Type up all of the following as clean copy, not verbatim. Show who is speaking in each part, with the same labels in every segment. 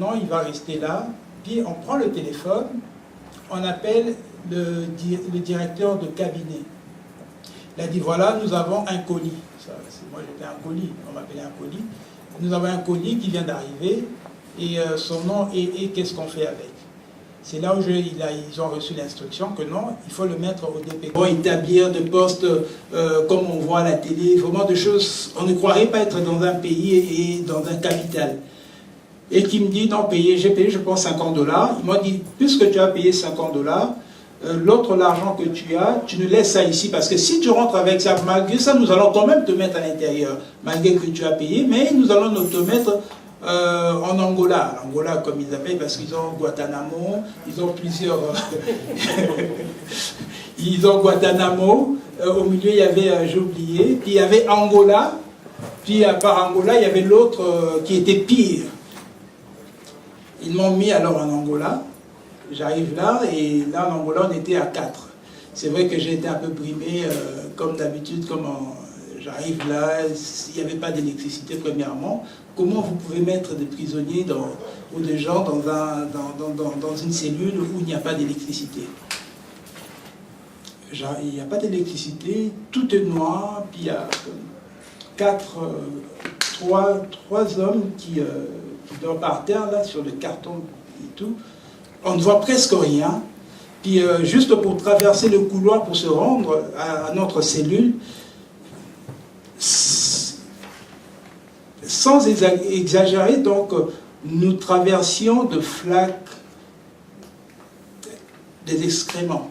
Speaker 1: non, il va rester là. Puis on prend le téléphone, on appelle le directeur de cabinet. Il a dit, voilà, nous avons un colis. Moi, j'étais un colis, on m'appelait un colis. Nous avons un colis qui vient d'arriver, et son nom est qu'est-ce qu'on fait avec? C'est là où ils ont reçu l'instruction que non, il faut le mettre au DPK. Pour établir des postes comme on voit à la télé, vraiment des choses, on ne croirait pas être dans un pays et dans un capital. Et qui me dit, non, j'ai payé, je pense, $50. Il m'a dit, puisque tu as payé $50, l'autre, l'argent que tu as, tu nous laisses ça ici, parce que si tu rentres avec ça, malgré ça, nous allons quand même te mettre à l'intérieur, malgré que tu as payé, mais nous allons te mettre en Angola. Angola, comme ils appellent, parce qu'ils ont Guantanamo, ils ont plusieurs... ils ont Guantanamo, au milieu, il y avait, j'ai oublié, puis il y avait Angola, puis à part Angola, il y avait l'autre qui était pire. Ils m'ont mis alors en Angola. J'arrive là, et là en Angola, on était à 4. C'est vrai que j'ai été un peu brimé, comme d'habitude, j'arrive là, il n'y avait pas d'électricité premièrement. Comment vous pouvez mettre des prisonniers ou des gens dans une cellule où il n'y a pas d'électricité? Il n'y a pas d'électricité, tout est noir, puis il y a trois hommes qui dorment par terre, là, sur le carton et tout. On ne voit presque rien. Puis juste pour traverser le couloir pour se rendre à notre cellule, sans exagérer, donc nous traversions de flaques des excréments.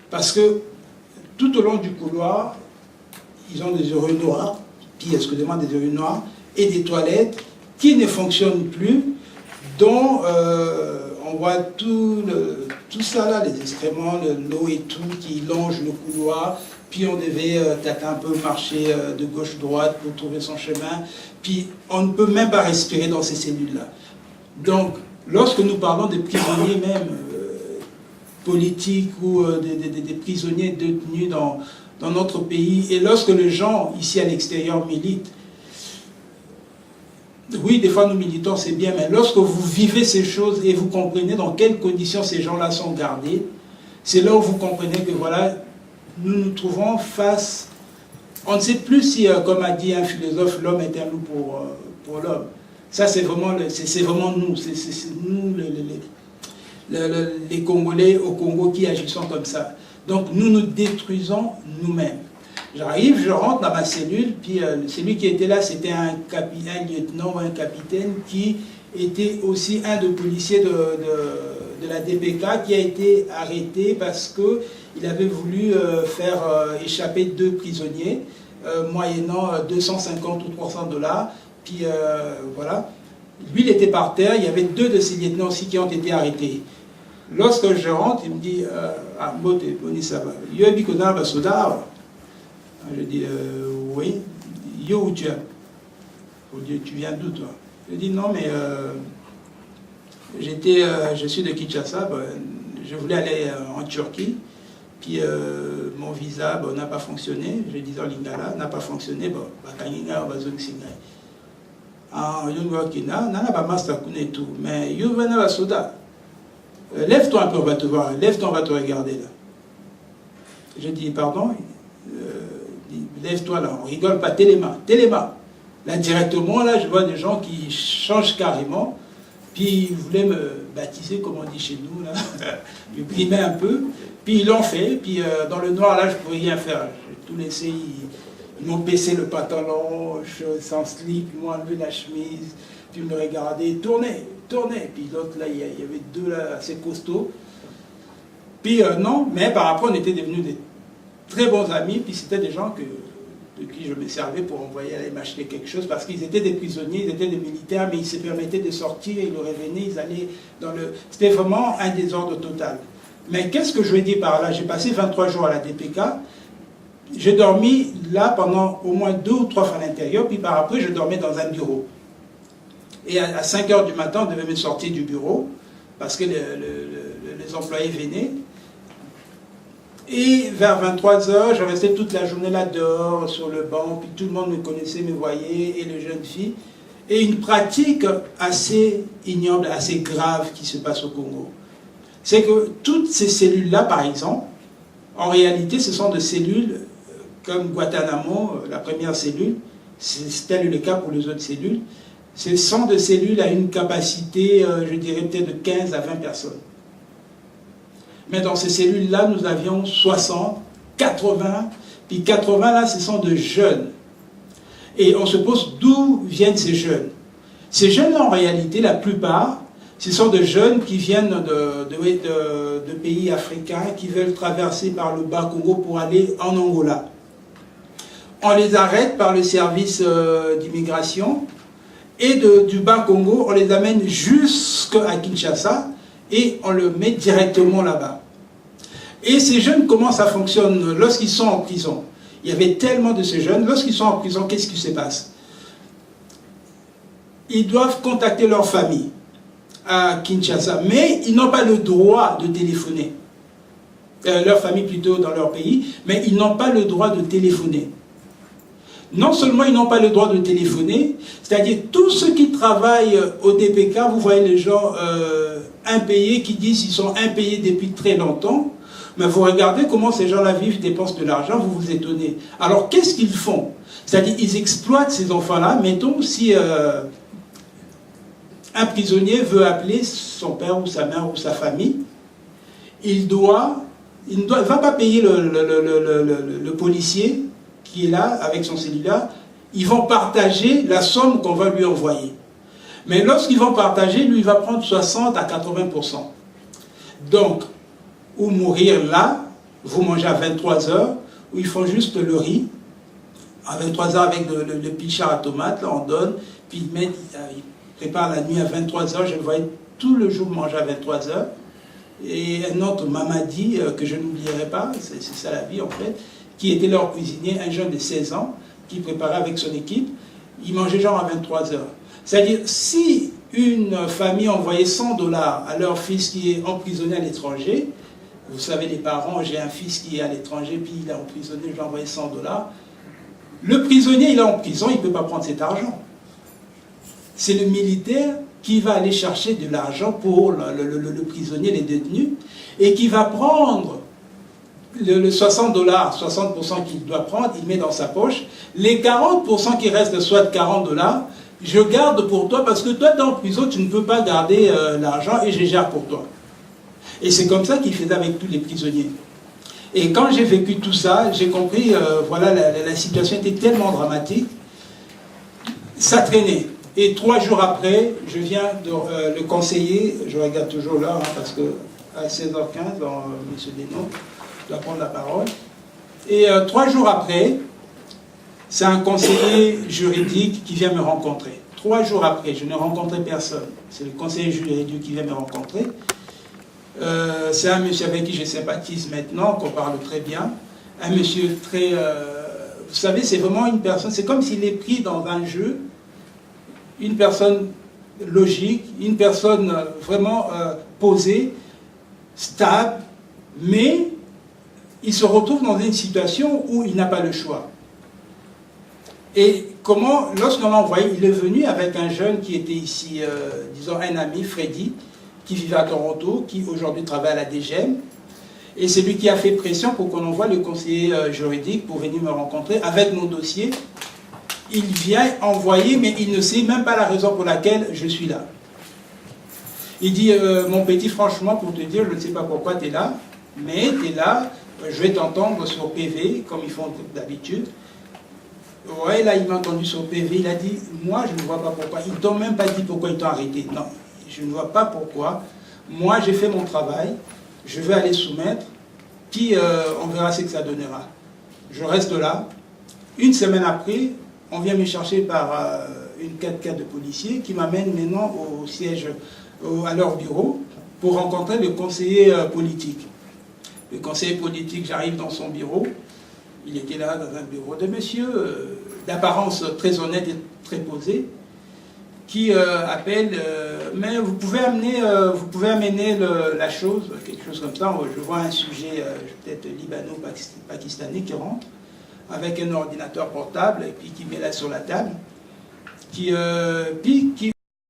Speaker 1: Parce que tout au long du couloir, ils ont des urinoirs, puis excusez-moi, des urinoirs et des toilettes qui ne fonctionnent plus, dont on voit tout ça là, les excréments, l'eau et tout qui longe le couloir, puis on devait un peu marcher de gauche-droite pour trouver son chemin, puis on ne peut même pas respirer dans ces cellules-là. Donc, lorsque nous parlons des prisonniers même politiques ou des prisonniers détenus dans notre pays, et lorsque les gens ici à l'extérieur militent, oui, des fois nous militons, c'est bien, mais lorsque vous vivez ces choses et vous comprenez dans quelles conditions ces gens-là sont gardés, c'est là où vous comprenez que voilà, nous nous trouvons face... On ne sait plus si, comme a dit un philosophe, l'homme est un loup pour l'homme. Ça, c'est vraiment nous, c'est nous les Congolais au Congo qui agissons comme ça. Donc nous nous détruisons nous-mêmes. J'arrive, je rentre dans ma cellule, puis celui qui était là, c'était un lieutenant ou un capitaine qui était aussi un des policiers de la DPK qui a été arrêté parce qu'il avait voulu faire échapper 2 prisonniers, moyennant 250 ou $300. Puis voilà. Lui, il était par terre, il y avait 2 de ses lieutenants aussi qui ont été arrêtés. Lorsque je rentre, il me dit « Ah, Mbote, Boni, ça va. Yo, Bikoda, Basoda. » Je dis oui. Yo, où tu es? Tu viens d'où, toi? Je dis non, mais je suis de Kinshasa. Je voulais aller en Turquie. Puis mon visa n'a pas fonctionné. Je dis en lingala, n'a pas fonctionné. Mais yo, venez à Soda. Lève-toi un peu, on va te voir. Lève-toi, on va te regarder là. Je dis pardon. Lève-toi là, on rigole pas, téléma. Là, directement, là, je vois des gens qui changent carrément, puis ils voulaient me baptiser, comme on dit chez nous, là, me brimer un peu, puis ils l'ont fait, puis dans le noir, là, je ne pouvais rien faire. J'ai tout laissé, ils m'ont baissé le pantalon, sans slip, ils m'ont enlevé la chemise, puis ils me regardaient, tournez, puis l'autre, là, il y avait 2 là, assez costauds. Puis non, mais par rapport, on était devenus des très bons amis, puis c'était des gens de qui je me servais pour envoyer aller m'acheter quelque chose, parce qu'ils étaient des prisonniers, ils étaient des militaires, mais ils se permettaient de sortir, ils revenaient, ils allaient dans le... C'était vraiment un désordre total. Mais qu'est-ce que je veux dire par là? J'ai passé 23 jours à la DPK, j'ai dormi là pendant au moins 2 ou 3 fois à l'intérieur, puis par après je dormais dans un bureau. Et à 5 h du matin, on devait me sortir du bureau, parce que les employés venaient. Et vers 23 h, je restais toute la journée là dehors, sur le banc, puis tout le monde me connaissait, me voyait, et les jeunes filles. et une pratique assez ignoble, assez grave qui se passe au Congo. C'est que toutes ces cellules-là, par exemple, en réalité, ce sont des cellules comme Guantanamo, la première cellule, c'est tel le cas pour les autres cellules, ce sont des cellules à une capacité, je dirais peut-être de 15 à 20 personnes. Mais dans ces cellules-là, nous avions 60, 80, puis 80 là, ce sont de jeunes. Et on se pose d'où viennent ces jeunes. Ces jeunes-là, en réalité, la plupart, ce sont des jeunes qui viennent de pays africains, qui veulent traverser par le Bas-Congo pour aller en Angola. On les arrête par le service d'immigration, et du Bas-Congo, on les amène jusqu'à Kinshasa, et on le met directement là-bas. Et ces jeunes, comment ça fonctionne lorsqu'ils sont en prison? Il y avait tellement de ces jeunes, lorsqu'ils sont en prison, qu'est-ce qui se passe? Ils doivent contacter leur famille à Kinshasa, mais ils n'ont pas le droit de téléphoner. Leur famille plutôt dans leur pays, mais ils n'ont pas le droit de téléphoner. Non seulement ils n'ont pas le droit de téléphoner, c'est-à-dire tous ceux qui travaillent au DPK, vous voyez les gens impayés qui disent qu'ils sont impayés depuis très longtemps, mais vous regardez comment ces gens-là vivent, dépensent de l'argent, vous vous étonnez. Alors qu'est-ce qu'ils font? C'est-à-dire ils exploitent ces enfants-là. Mettons si un prisonnier veut appeler son père ou sa mère ou sa famille, il ne va pas payer le policier qui est là avec son cellulaire. Ils vont partager la somme qu'on va lui envoyer. Mais lorsqu'ils vont partager, lui il va prendre 60 à 80%. Donc, ou mourir là, vous mangez à 23 heures, où ils font juste le riz, à 23 heures avec le pichard à tomates, là on donne, puis ils préparent la nuit à 23 heures, je le voyais tout le jour manger à 23 heures. Et un autre Mamadi, que je n'oublierai pas, c'est ça la vie en fait, qui était leur cuisinier, un jeune de 16 ans, qui préparait avec son équipe, il mangeait genre à 23 heures. C'est-à-dire, si une famille envoyait 100 $ à leur fils qui est emprisonné à l'étranger, vous savez les parents, j'ai un fils qui est à l'étranger, puis il est emprisonné, je lui ai envoyé 100 $, le prisonnier il est en prison, il ne peut pas prendre cet argent. C'est le militaire qui va aller chercher de l'argent pour le prisonnier, les détenus, et qui va prendre le 60 $, 60% qu'il doit prendre, il met dans sa poche. Les 40% qui restent, soit 40 $, je garde pour toi, parce que toi, tu es en prison, tu ne peux pas garder l'argent, et je gère pour toi. Et c'est comme ça qu'il faisait avec tous les prisonniers. Et quand j'ai vécu tout ça, j'ai compris, voilà, la situation était tellement dramatique, ça traînait. Et 3 jours après, je viens de le conseiller, je regarde toujours là, hein, parce que à 16h15, M. Desnaux doit prendre la parole. Et 3 jours après, c'est un conseiller juridique qui vient me rencontrer. 3 jours après, je n'ai rencontré personne. C'est le conseiller juridique qui vient me rencontrer. C'est un monsieur avec qui je sympathise maintenant, qu'on parle très bien. Un monsieur très... vous savez, c'est vraiment une personne, c'est comme s'il est pris dans un jeu, une personne logique, une personne vraiment posée, stable, mais il se retrouve dans une situation où il n'a pas le choix. Et comment, lorsqu'on l'a envoyé, il est venu avec un jeune qui était ici, disons un ami, Freddy, qui vivait à Toronto, qui aujourd'hui travaille à la DGM. Et c'est lui qui a fait pression pour qu'on envoie le conseiller juridique pour venir me rencontrer avec mon dossier. Il vient envoyer, mais il ne sait même pas la raison pour laquelle je suis là. Il dit, mon petit, franchement, pour te dire, je ne sais pas pourquoi tu es là, mais tu es là, je vais t'entendre sur PV, comme ils font d'habitude. Ouais, là, il m'a entendu sur PV, il a dit, moi, je ne vois pas pourquoi. Ils ne t'ont même pas dit pourquoi ils t'ont arrêté. Non, je ne vois pas pourquoi. Moi, j'ai fait mon travail, je vais aller soumettre, puis on verra ce que ça donnera. Je reste là. Une semaine après, on vient me chercher par une 4x4 de policiers qui m'amène maintenant au siège, à leur bureau, pour rencontrer le conseiller politique. Le conseiller politique, j'arrive dans son bureau. Il était là dans un bureau de monsieur, d'apparence très honnête et très posé, qui appelle, mais vous pouvez amener la chose, quelque chose comme ça. Je vois un sujet peut-être libano-pakistanais qui rentre avec un ordinateur portable et puis qui met là sur la table, qui